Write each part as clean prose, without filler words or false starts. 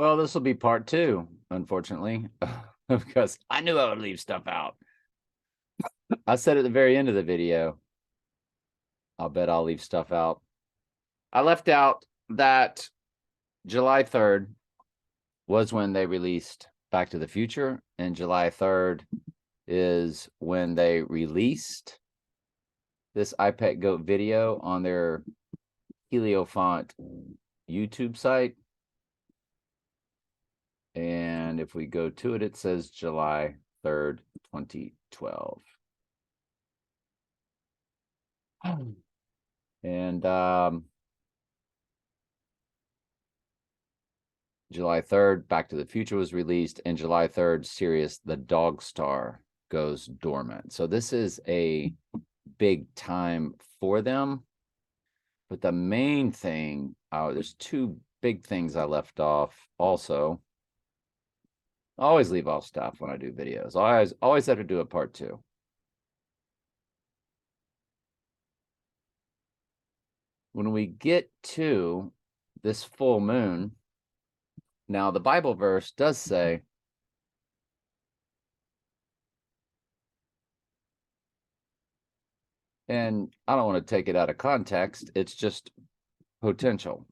Well, this will be part two, unfortunately, because I knew I would leave stuff out. I said at the very end of the video, I'll bet I'll leave stuff out. I left out that July 3rd was when they released Back to the Future, and July 3rd is when they released this iPet Goat video on their Heliofont YouTube site. And if we go to it, it says July 3rd, 2012. And July 3rd, Back to the Future was released, and July 3rd, Sirius the Dog Star goes dormant. So this is a big time for them. But the main thing, there's two big things I left off also. I always leave off stuff when I do videos. I always have to do a part two. When we get to this full moon, now the Bible verse does say, and I don't want to take it out of context, it's just potential.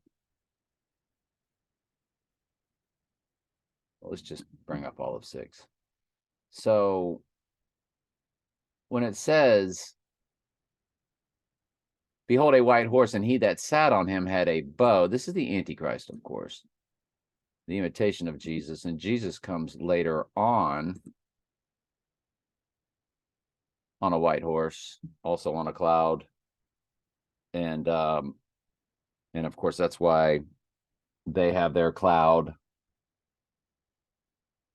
Let's just bring up all of 6. So when it says, behold a white horse, and he that sat on him had a bow. This is the Antichrist, of course, the imitation of Jesus. And Jesus comes later on a white horse, also on a cloud. And of course, that's why they have their cloud,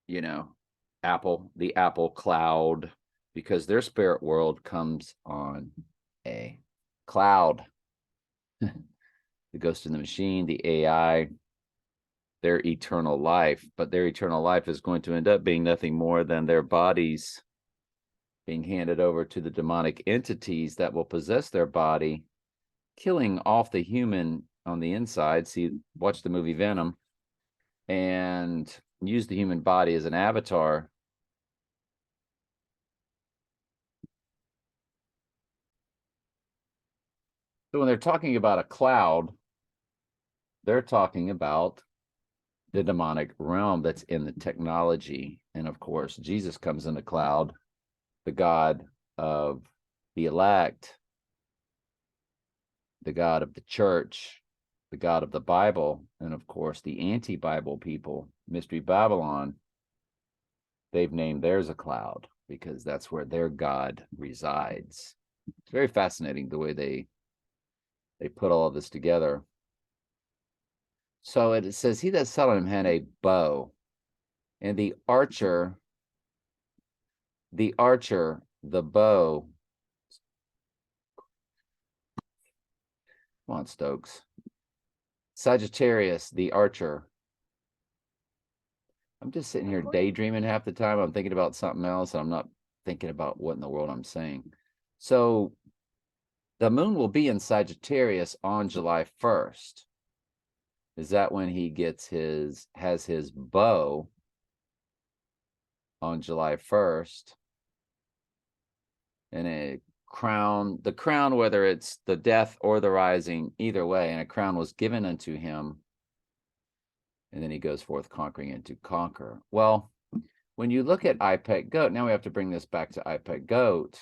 you know, the Apple cloud, because their spirit world comes on a cloud. The Ghost in the Machine, the AI, their eternal life, but their eternal life is going to end up being nothing more than their bodies being handed over to the demonic entities that will possess their body, killing off the human on the inside. See, watch the movie Venom, and use the human body as an avatar. So when they're talking about a cloud, they're talking about the demonic realm that's in the technology. And of course, Jesus comes in the cloud, the God of the elect, the God of the church, the God of the Bible, and of course, the anti-Bible people, Mystery Babylon, they've named theirs a cloud because that's where their God resides. It's very fascinating the way they put all of this together. So it says, he that sat on him had a bow, and the archer, the bow. Come on, Stokes. Sagittarius, the archer. I'm just sitting here daydreaming half the time. I'm thinking about something else, and I'm not thinking about what in the world I'm saying. So the moon will be in Sagittarius on July 1st. Is that when he has his bow on July 1st? And the crown, whether it's the death or the rising, either way, and a crown was given unto him. And then he goes forth conquering and to conquer. Well, when you look at iPet Goat, now we have to bring this back to iPet Goat.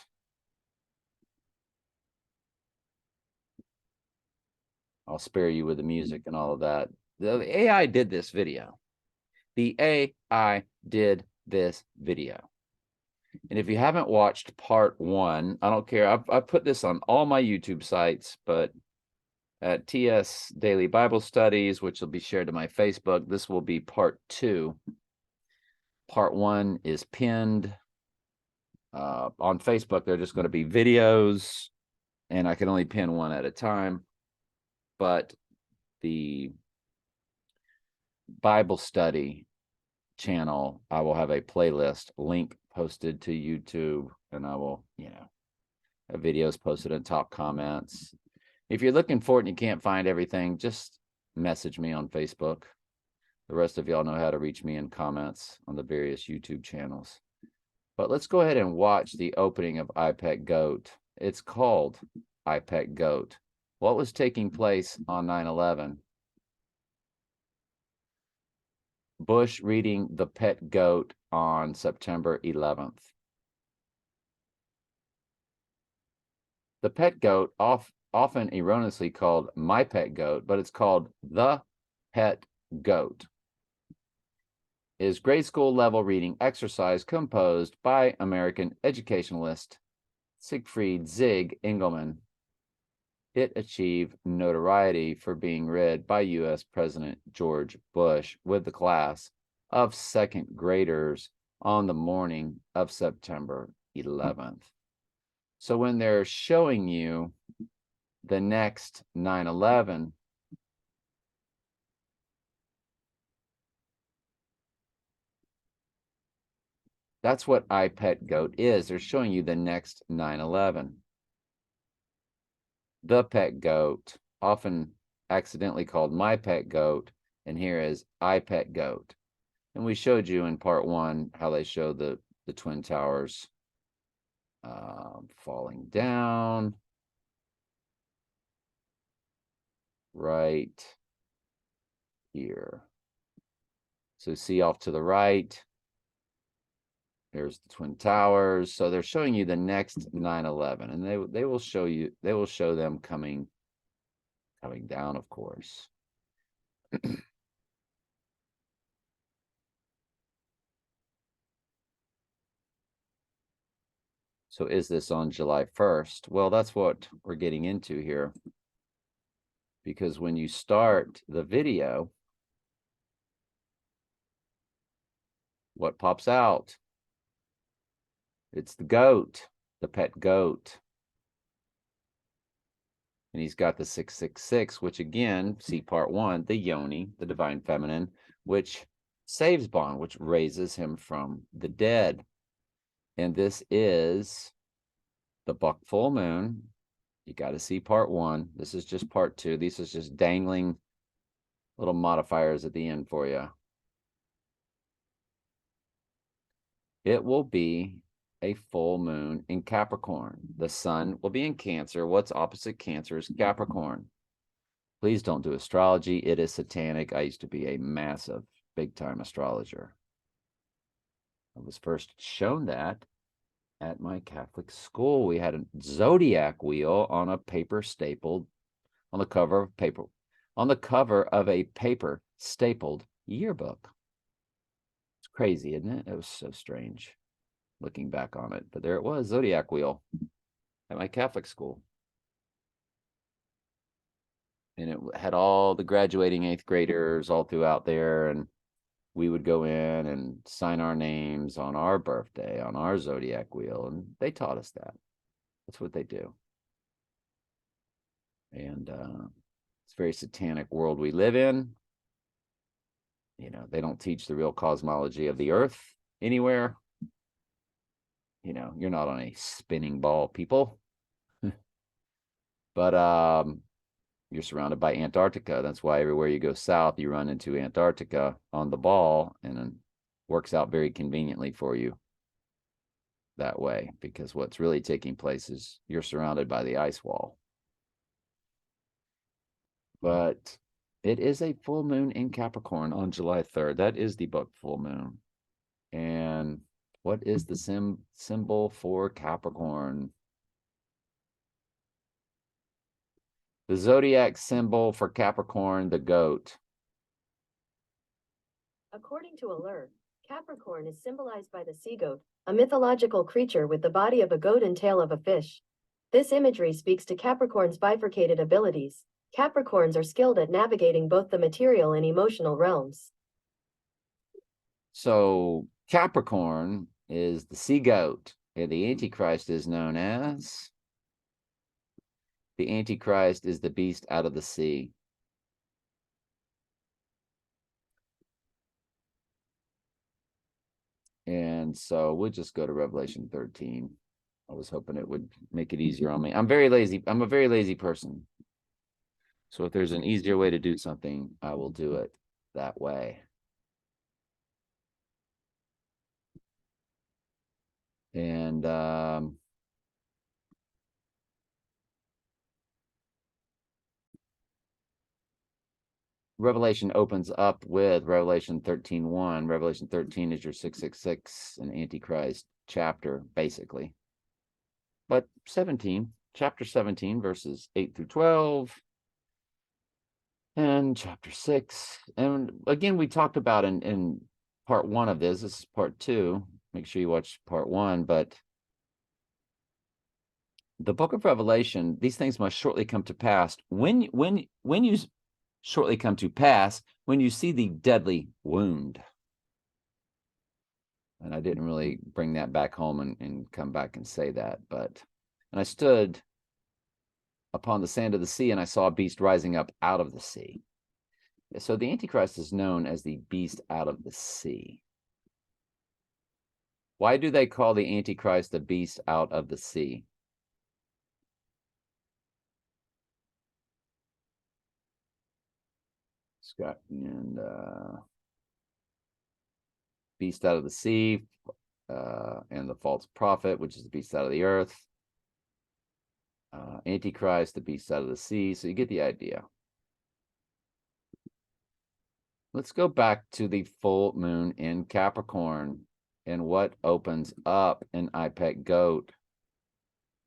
I'll spare you with the music and all of that. The AI did this video. The AI did this video. And if you haven't watched part 1, I don't care. I've put this on all my YouTube sites, but at TS Daily Bible Studies, which will be shared to my Facebook, this will be part 2. Part 1 is pinned. On Facebook, they're just going to be videos, and I can only pin one at a time. But the Bible study channel, I will have a playlist link posted to YouTube, and I will, have videos posted in top comments. If you're looking for it and you can't find everything, just message me on Facebook. The rest of y'all know how to reach me in comments on the various YouTube channels. But let's go ahead and watch the opening of I Pet Goat. It's called I Pet Goat. What was taking place on 9/11? Bush reading The Pet Goat on September 11th. The pet goat, often erroneously called My Pet Goat, but it's called The Pet Goat, is grade school level reading exercise composed by American educationalist Siegfried Zig Engelman. It achieved notoriety for being read by U.S. President George Bush with the class of second graders on the morning of September 11th. So when they're showing you the next 9/11, that's what I Pet Goat is. They're showing you the next 9/11. The Pet Goat, often accidentally called My Pet Goat, and here is I Pet Goat. And we showed you in part 1 how they show the Twin Towers falling down right here. So see off to the right, there's the Twin Towers. So they're showing you the next 9/11, and they will show them coming down, of course. So is this on July 1st? Well, that's what we're getting into here. Because when you start the video, what pops out? It's the goat, the pet goat. And he's got the 666, which again, see part 1, the yoni, the divine feminine, which saves Bond, which raises him from the dead. And this is the buck full moon. You got to see part 1. This is just part 2. This is just dangling little modifiers at the end for you. It will be a full moon in Capricorn. The sun will be in Cancer. What's opposite Cancer is Capricorn. Please don't do astrology. It is satanic. I used to be a massive, big-time astrologer. I was first shown that at my Catholic school. We had a zodiac wheel on a paper stapled on the cover of a paper stapled yearbook. It's crazy, isn't it? It was so strange looking back on it, but there it was, zodiac wheel at my Catholic school. And it had all the graduating 8th graders all throughout there, and we would go in and sign our names on our birthday on our zodiac wheel, and they taught us that. That's what they do. And it's a very satanic world we live in. You know, they don't teach the real cosmology of the earth anywhere. You know, you're not on a spinning ball, people. But you're surrounded by Antarctica. That's why everywhere you go south, you run into Antarctica on the ball, and it works out very conveniently for you that way, because what's really taking place is you're surrounded by the ice wall. But it is a full moon in Capricorn on July 3rd. That is the buck full moon. And what is the symbol for Capricorn? The zodiac symbol for Capricorn, the goat. According to Allure, Capricorn is symbolized by the sea goat, a mythological creature with the body of a goat and tail of a fish. This imagery speaks to Capricorn's bifurcated abilities. Capricorns are skilled at navigating both the material and emotional realms. So Capricorn is the sea goat, and the Antichrist is known as... The Antichrist is the beast out of the sea. And so we'll just go to Revelation 13. I was hoping it would make it easier on me. I'm very lazy. I'm a very lazy person. So if there's an easier way to do something, I will do it that way. And Revelation opens up with Revelation 13:1. Revelation 13 is your 666, an Antichrist chapter, basically. But 17, chapter 17, verses 8 through 12, and chapter 6. And again, we talked about in part 1 of this. This is part 2. Make sure you watch part 1. But the book of Revelation, these things must shortly come to pass. When you shortly come to pass, when you see the deadly wound. And I didn't really bring that back home and come back and say that. And I stood upon the sand of the sea, and I saw a beast rising up out of the sea. So the Antichrist is known as the beast out of the sea. Why do they call the Antichrist the beast out of the sea? Scott and beast out of the sea, and the false prophet, which is the beast out of the earth. Antichrist, the beast out of the sea. So you get the idea. Let's go back to the full moon in Capricorn and what opens up in IPEC Goat,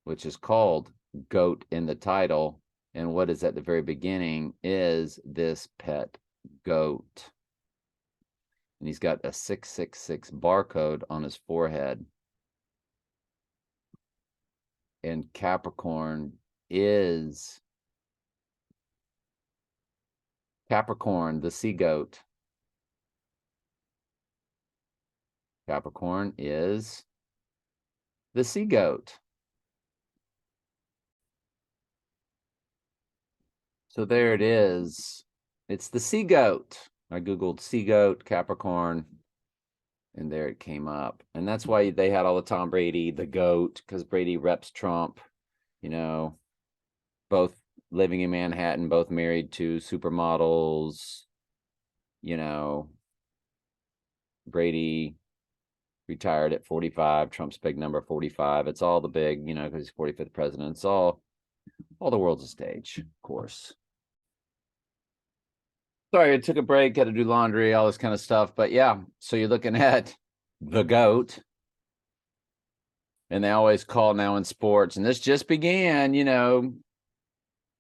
which is called Goat in the title. And what is at the very beginning is this pet goat. And he's got a 666 barcode on his forehead. And Capricorn is Capricorn, the sea goat. Capricorn is the sea goat. So there it is. It's the sea goat. I Googled sea goat, Capricorn, and there it came up. And that's why they had all the Tom Brady, the goat, because Brady reps Trump, you know, both living in Manhattan, both married to supermodels, you know, Brady retired at 45, Trump's big number 45. It's all the big, you know, because he's 45th president. It's all the world's a stage, of course. Sorry, I took a break, had to do laundry, all this kind of stuff. But yeah, so you're looking at the GOAT. And they always call now in sports. And this just began, you know,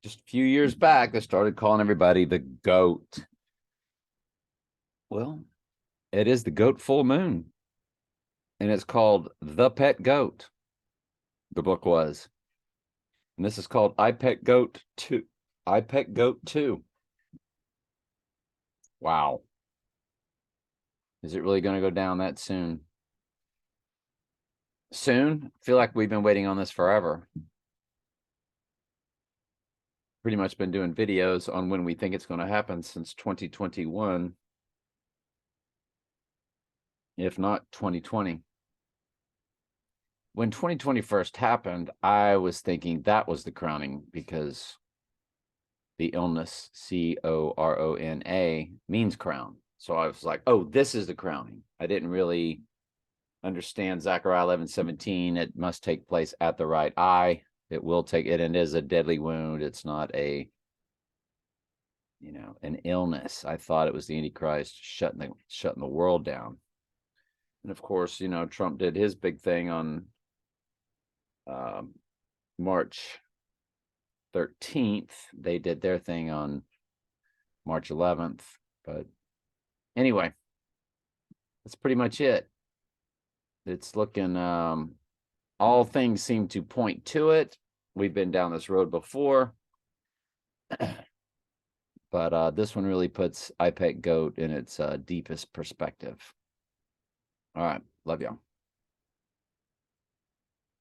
just a few years back, they started calling everybody the GOAT. Well, it is the GOAT full moon. And it's called The Pet Goat. The book was. And this is called IPEC Goat 2. IPEC Goat 2. Wow. Is it really going to go down that soon? Soon? I feel like we've been waiting on this forever. Pretty much been doing videos on when we think it's going to happen since 2021, if not 2020. When 2020 first happened, I was thinking that was the crowning because the illness, C-O-R-O-N-A, means crown. So I was like, oh, this is the crowning. I didn't really understand Zechariah 11:17. It must take place at the right eye. It will take it, and it is a deadly wound. It's not a, you know, an illness. I thought it was the Antichrist shutting the world down. And of course, you know, Trump did his big thing on March 13th. They did their thing on March 11th. But anyway, that's pretty much it. It's looking, all things seem to point to it. We've been down this road before. But this one really puts IPEC Goat in its deepest perspective. All right. Love y'all.